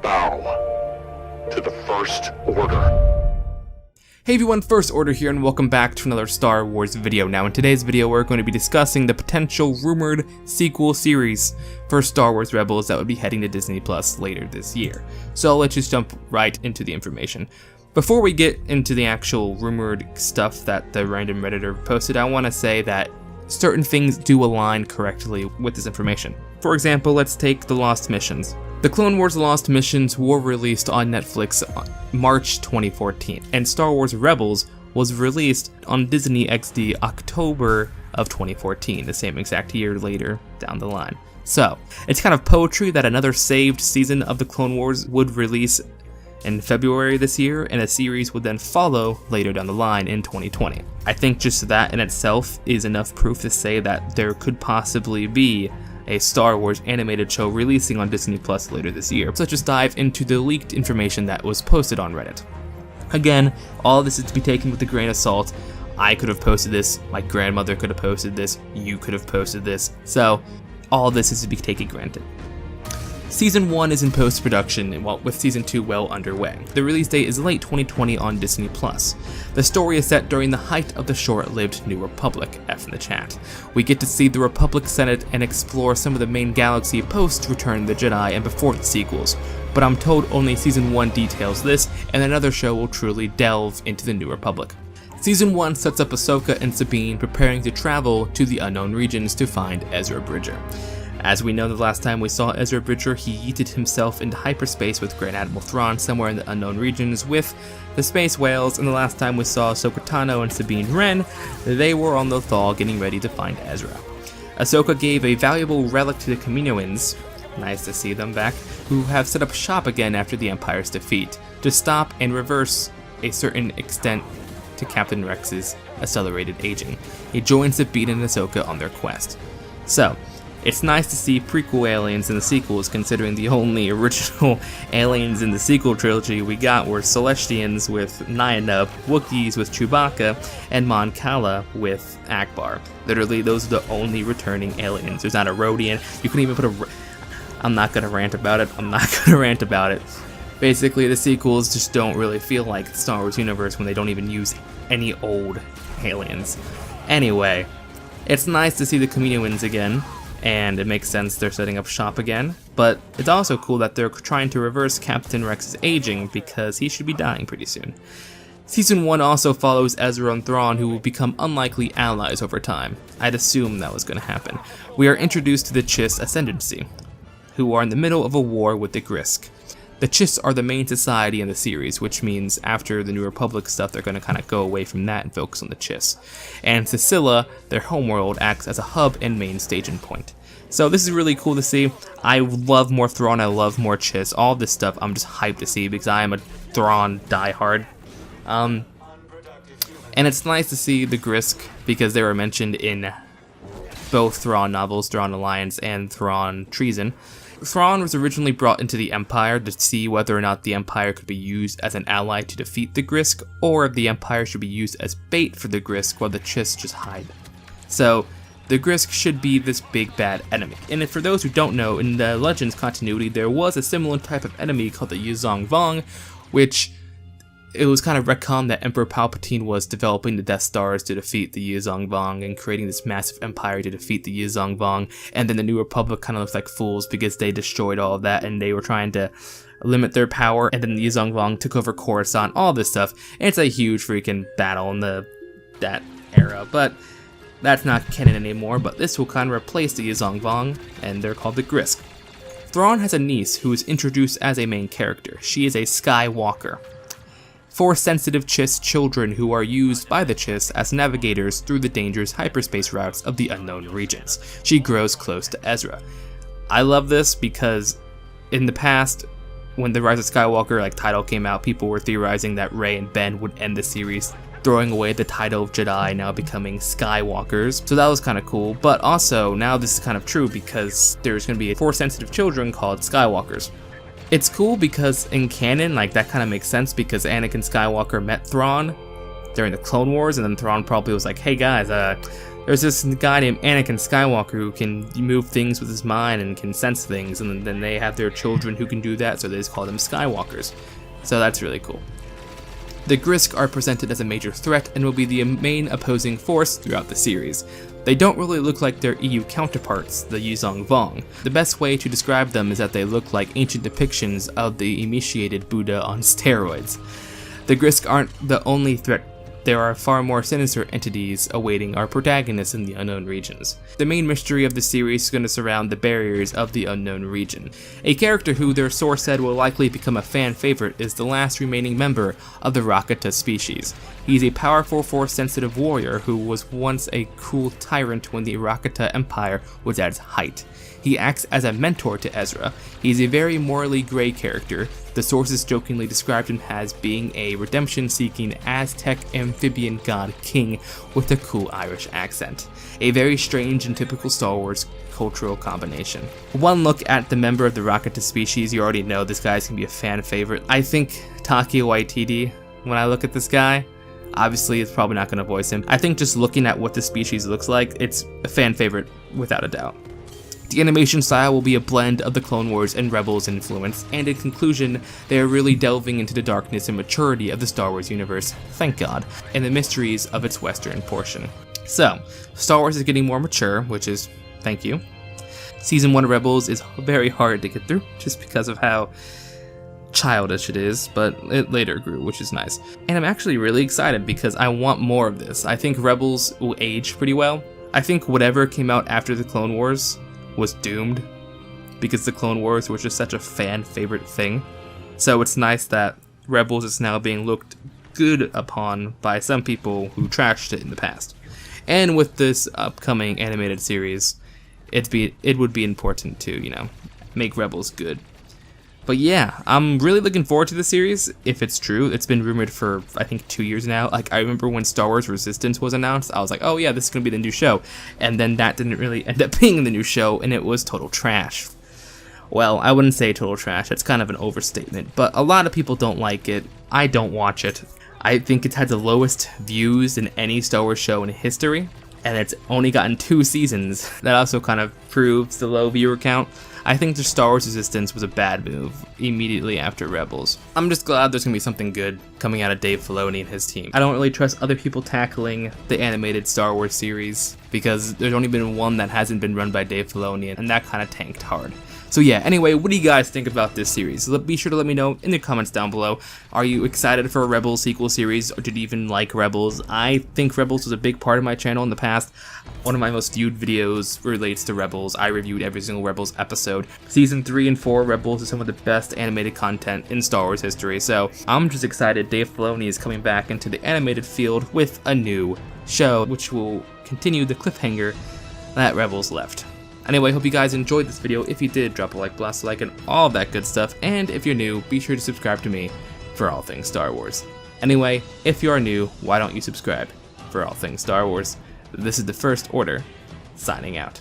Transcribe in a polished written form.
Bow to the First Order. Hey everyone, First Order here, and welcome back to another Star Wars video. Now in today's video we're going to be discussing the potential rumored sequel series for Star Wars Rebels that would be heading to Disney Plus later this year. So let's just jump right into the information. Before we get into the actual rumored stuff that the random Redditor posted, I want to say that certain things do align correctly with this information. For example, let's take the Lost Missions. The Clone Wars Lost Missions were released on Netflix on March 2014, and Star Wars Rebels was released on Disney XD October of 2014, the same exact year later down the line. So, it's kind of poetry that another saved season of the Clone Wars would release in February this year, and a series would then follow later down the line in 2020. I think just that in itself is enough proof to say that there could possibly be a Star Wars animated show releasing on Disney Plus later this year. So let's just dive into the leaked information that was posted on Reddit. Again, all of this is to be taken with a grain of salt. I could have posted this, my grandmother could have posted this, you could have posted this, so all of this is to be taken granted. Season 1 is in post-production, with Season 2 well underway. The release date is late 2020 on Disney+. The story is set during the height of the short-lived New Republic, F in the chat. We get to see the Republic Senate and explore some of the main galaxy post-Return of the Jedi and before the sequels, but I'm told only Season 1 details this, and another show will truly delve into the New Republic. Season 1 sets up Ahsoka and Sabine preparing to travel to the unknown regions to find Ezra Bridger. As we know, the last time we saw Ezra Bridger, he yeeted himself into hyperspace with Grand Admiral Thrawn somewhere in the unknown regions with the space whales, and the last time we saw Ahsoka Tano and Sabine Wren, they were on the Thal getting ready to find Ezra. Ahsoka gave a valuable relic to the Kaminoans, nice to see them back, who have set up shop again after the Empire's defeat, to stop and reverse a certain extent to Captain Rex's accelerated aging. He joins Sabine and Ahsoka on their quest. So, it's nice to see prequel aliens in the sequels, considering the only original aliens in the sequel trilogy we got were Celestians with Nyanub, Wookiees with Chewbacca, and Mon Cala with Akbar. Literally, those are the only returning aliens. There's not a Rodian. You couldn't even put I'm not gonna rant about it. Basically, the sequels just don't really feel like the Star Wars universe when they don't even use any old aliens. Anyway, it's nice to see the Kaminoans again, and it makes sense they're setting up shop again, but it's also cool that they're trying to reverse Captain Rex's aging because he should be dying pretty soon. Season 1 also follows Ezra and Thrawn, who will become unlikely allies over time. I'd assume that was going to happen. We are introduced to the Chiss Ascendancy, who are in the middle of a war with the Grisk. The Chiss are the main society in the series, which means after the New Republic stuff, they're going to kind of go away from that and focus on the Chiss. And Sicilla, their homeworld, acts as a hub and main staging point. So this is really cool to see. I love more Thrawn, I love more Chiss. All this stuff I'm just hyped to see because I am a Thrawn diehard. And it's nice to see the Grisk because they were mentioned in both Thrawn novels, Thrawn Alliance and Thrawn Treason. Thrawn was originally brought into the Empire to see whether or not the Empire could be used as an ally to defeat the Grisk, or if the Empire should be used as bait for the Grisk while the Chiss just hide. So, the Grisk should be this big bad enemy. And for those who don't know, in the Legends continuity, there was a similar type of enemy called the Yuzong Vong, which it was kind of retconned that Emperor Palpatine was developing the Death Stars to defeat the Yuzong Vong and creating this massive empire to defeat the Yuzong Vong, and then the New Republic kind of looked like fools because they destroyed all of that and they were trying to limit their power, and then the Yuzong Vong took over Coruscant, all this stuff. And it's a huge freaking battle in that era, but that's not canon anymore, but this will kind of replace the Yuzong Vong, and they're called the Grisk. Thrawn has a niece who is introduced as a main character. She is a Skywalker. 4 sensitive Chiss children who are used by the Chiss as navigators through the dangerous hyperspace routes of the unknown regions. She grows close to Ezra. I love this because in the past, when the Rise of Skywalker title came out, people were theorizing that Rey and Ben would end the series, throwing away the title of Jedi, now becoming Skywalkers. So that was kind of cool, but also now this is kind of true because there's going to be 4 sensitive children called Skywalkers. It's cool because in canon, that kind of makes sense because Anakin Skywalker met Thrawn during the Clone Wars, and then Thrawn probably was like, hey guys, there's this guy named Anakin Skywalker who can move things with his mind and can sense things, and then they have their children who can do that, so they just call them Skywalkers. So that's really cool. The Grisk are presented as a major threat and will be the main opposing force throughout the series. They don't really look like their EU counterparts, the Yuzong Vong. The best way to describe them is that they look like ancient depictions of the emaciated Buddha on steroids. The Grisk aren't the only threat. There are far more sinister entities awaiting our protagonists in the unknown regions. The main mystery of the series is going to surround the barriers of the unknown region. A character who their source said will likely become a fan favorite is the last remaining member of the Rakata species. He's a powerful, force-sensitive warrior who was once a cruel tyrant when the Rakata Empire was at its height. He acts as a mentor to Ezra. He's a very morally gray character. The sources jokingly described him as being a redemption-seeking Aztec amphibian god king with a cool Irish accent. A very strange and typical Star Wars cultural combination. One look at the member of the Rakata species, you already know this guy's gonna be a fan favorite. I think Taika Waititi, when I look at this guy, obviously it's probably not gonna voice him. I think just looking at what the species looks like, it's a fan favorite without a doubt. The animation style will be a blend of the Clone Wars and Rebels influence, and in conclusion, they are really delving into the darkness and maturity of the Star Wars universe, thank God, and the mysteries of its western portion. So, Star Wars is getting more mature, which is, thank you. Season 1 of Rebels is very hard to get through, just because of how childish it is, but it later grew, which is nice. And I'm actually really excited because I want more of this. I think Rebels will age pretty well. I think whatever came out after the Clone Wars was doomed because the Clone Wars was just such a fan favorite thing. So it's nice that Rebels is now being looked good upon by some people who trashed it in the past. And with this upcoming animated series, it would be important to, you know, make Rebels good. But yeah, I'm really looking forward to the series, if it's true. It's been rumored for, I think, 2 years now. Like, I remember when Star Wars Resistance was announced, I was like, oh yeah, this is going to be the new show. And then that didn't really end up being the new show, and it was total trash. Well, I wouldn't say total trash, it's kind of an overstatement, but a lot of people don't like it. I don't watch it. I think it's had the lowest views in any Star Wars show in history, and it's only gotten 2 seasons. That also kind of proves the low viewer count. I think the Star Wars Resistance was a bad move immediately after Rebels. I'm just glad there's gonna be something good coming out of Dave Filoni and his team. I don't really trust other people tackling the animated Star Wars series because there's only been one that hasn't been run by Dave Filoni, and that kind of tanked hard. So yeah, anyway, what do you guys think about this series? Be sure to let me know in the comments down below. Are you excited for a Rebels sequel series, or did you even like Rebels? I think Rebels was a big part of my channel in the past. One of my most viewed videos relates to Rebels. I reviewed every single Rebels episode. Season 3 and 4 Rebels is some of the best animated content in Star Wars history, so I'm just excited Dave Filoni is coming back into the animated field with a new show, which will continue the cliffhanger that Rebels left. Anyway, hope you guys enjoyed this video. If you did, drop a like, blast a like, and all of that good stuff. And if you're new, be sure to subscribe to me for all things Star Wars. Anyway, if you are new, why don't you subscribe for all things Star Wars? This is the First Order, signing out.